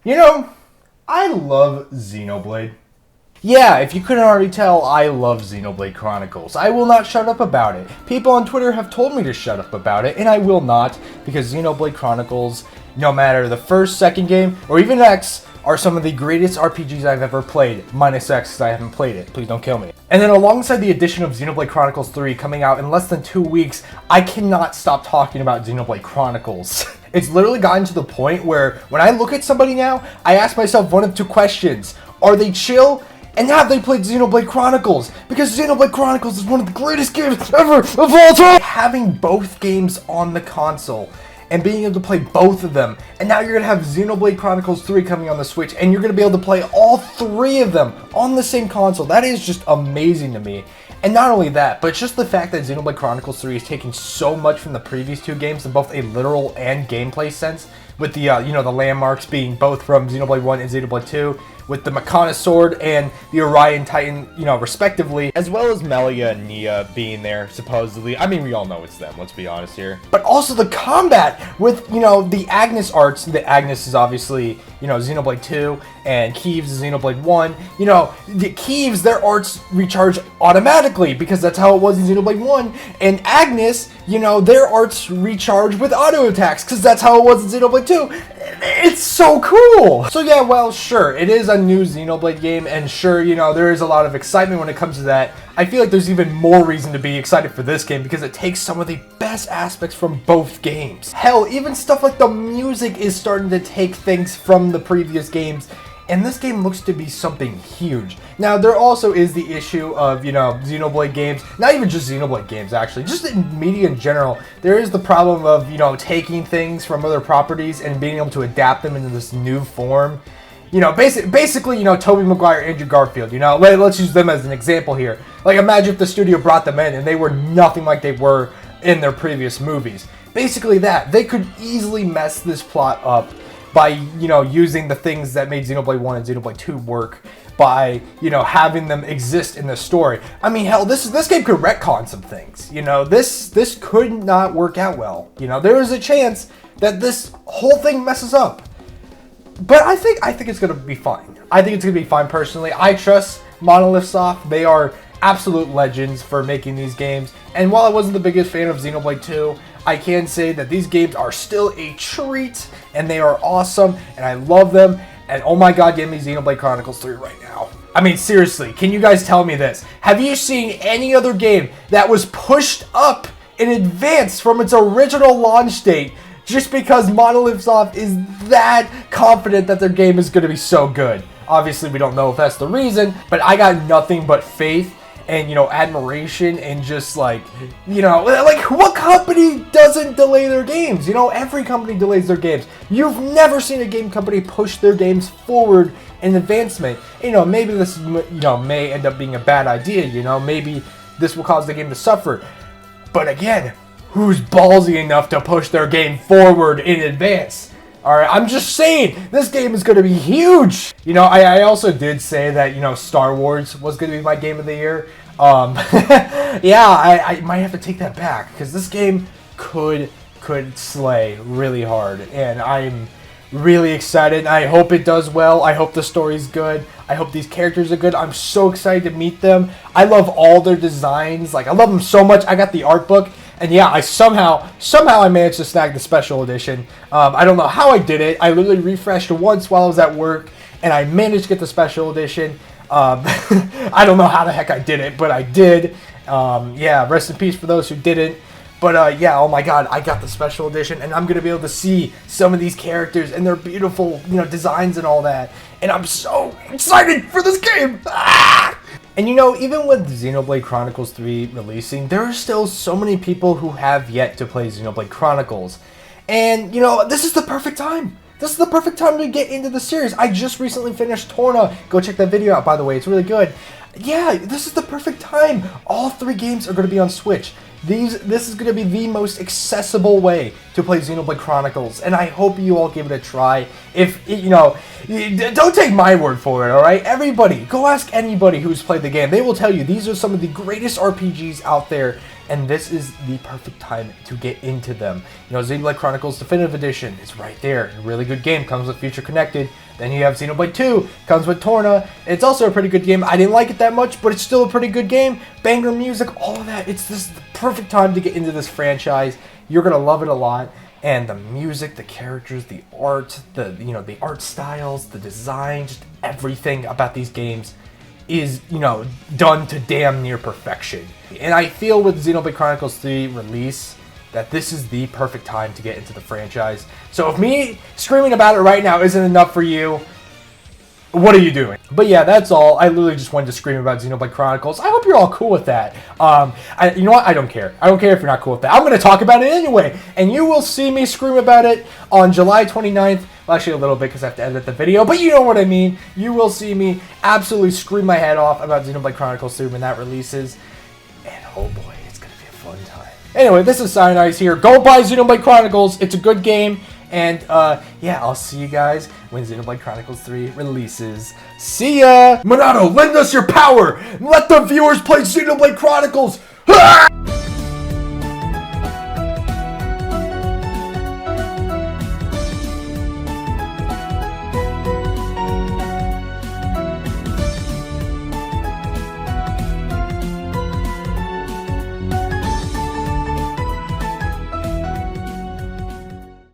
You know, I love Xenoblade. Yeah, if you couldn't already tell, I love Xenoblade Chronicles. I will not shut up about it. People on Twitter have told me to shut up about it, and I will not, because Xenoblade Chronicles, no matter the first, second game, or even X, are some of the greatest RPGs I've ever played, minus X because I haven't played it. Please don't kill me. And then alongside the addition of Xenoblade Chronicles 3 coming out in less than 2 weeks, I cannot stop talking about Xenoblade Chronicles. It's literally gotten to the point where when I look at somebody now, I ask myself one of two questions. Are they chill? And have they played Xenoblade Chronicles? Because Xenoblade Chronicles is one of the greatest games ever of all time! Having both games on the console and being able to play both of them, and now you're going to have Xenoblade Chronicles 3 coming on the Switch, and you're going to be able to play all three of them on the same console. That is just amazing to me. And not only that, but just the fact that Xenoblade Chronicles 3 is taking so much from the previous two games in both a literal and gameplay sense, with the, the landmarks being both from Xenoblade 1 and Xenoblade 2, with the Makana sword and the Orion Titan, respectively, as well as Melia and Nia being there, supposedly. I mean, we all know it's them, let's be honest here. But also the combat with, the Agnes arts. The Agnes is obviously, Xenoblade 2, and Kieves is Xenoblade 1. The Kieves, their arts recharge automatically, because that's how it was in Xenoblade 1. And Agnes, their arts recharge with auto attacks, because that's how it was in Xenoblade 2. It's so cool! So yeah, well, sure, it is a new Xenoblade game, and sure, there is a lot of excitement when it comes to that. I feel like there's even more reason to be excited for this game because it takes some of the best aspects from both games. Hell, even stuff like the music is starting to take things from the previous games, and this game looks to be something huge. Now, there also is the issue of, Xenoblade games, not even just Xenoblade games, actually, just in media in general. There is the problem of, taking things from other properties and being able to adapt them into this new form. Basically, Tobey Maguire, Andrew Garfield, let's use them as an example here. Like, imagine if the studio brought them in and they were nothing like they were in their previous movies. Basically that. They could easily mess this plot up by, using the things that made Xenoblade 1 and Xenoblade 2 work by, having them exist in the story. I mean, hell, this game could retcon some things. This could not work out well. There is a chance that this whole thing messes up. But I think it's going to be fine. I think it's going to be fine personally. I trust Monolith Soft. They are absolute legends for making these games. And while I wasn't the biggest fan of Xenoblade 2, I can say that these games are still a treat, and they are awesome, and I love them. And oh my god, give me Xenoblade Chronicles 3 right now. I mean, seriously, can you guys tell me this? Have you seen any other game that was pushed up in advance from its original launch date just because Monolith Soft is that confident that their game is going to be so good? Obviously, we don't know if that's the reason, but I got nothing but faith and, admiration and just like what company doesn't delay their games? Every company delays their games. You've never seen a game company push their games forward in advancement. Maybe this, may end up being a bad idea, maybe this will cause the game to suffer. But again, who's ballsy enough to push their game forward in advance? Alright, I'm just saying, this game is going to be huge! I also did say that, Star Wars was going to be my game of the year. Yeah, I might have to take that back, because this game could slay really hard, and I'm really excited. I hope it does well. I hope the story's good. I hope these characters are good. I'm so excited to meet them. I love all their designs. I love them so much. I got the art book. And yeah, I somehow I managed to snag the special edition. I don't know how I did it. I literally refreshed once while I was at work, and I managed to get the special edition. I don't know how the heck I did it, but I did. Yeah, rest in peace for those who didn't. But yeah, oh my god, I got the special edition, and I'm going to be able to see some of these characters and their beautiful, designs and all that. And I'm so excited for this game! Ah! And even with Xenoblade Chronicles 3 releasing, there are still so many people who have yet to play Xenoblade Chronicles. And, this is the perfect time. This is the perfect time to get into the series. I just recently finished Torna. Go check that video out, by the way. It's really good. Yeah, this is the perfect time. All three games are going to be on Switch. This is going to be the most accessible way to play Xenoblade Chronicles, and I hope you all give it a try. If, don't take my word for it, alright? Everybody, go ask anybody who's played the game. They will tell you these are some of the greatest RPGs out there and this is the perfect time to get into them. You know, Xenoblade Chronicles Definitive Edition is right there. A really good game, comes with Future Connected. Then you have Xenoblade 2, comes with Torna. It's also a pretty good game. I didn't like it that much, but it's still a pretty good game. Banger music, all of that. It's this the perfect time to get into this franchise. You're gonna love it a lot. And the music, the characters, the art, the art styles, the design, just everything about these games is, done to damn near perfection. And I feel with Xenoblade Chronicles 3 release that this is the perfect time to get into the franchise. So if me screaming about it right now isn't enough for you, what are you doing? But yeah, that's all. I literally just wanted to scream about Xenoblade Chronicles. I hope you're all cool with that. You know what? I don't care. I don't care if you're not cool with that. I'm going to talk about it anyway. And you will see me scream about it on July 29th. Well, actually a little bit because I have to edit the video. But you know what I mean. You will see me absolutely scream my head off about Xenoblade Chronicles 3 when that releases. And oh boy, it's going to be a fun time. Anyway, this is Cyanize here. Go buy Xenoblade Chronicles. It's a good game. And, yeah, I'll see you guys when Xenoblade Chronicles 3 releases. See ya! Monado, lend us your power! Let the viewers play Xenoblade Chronicles! Ah!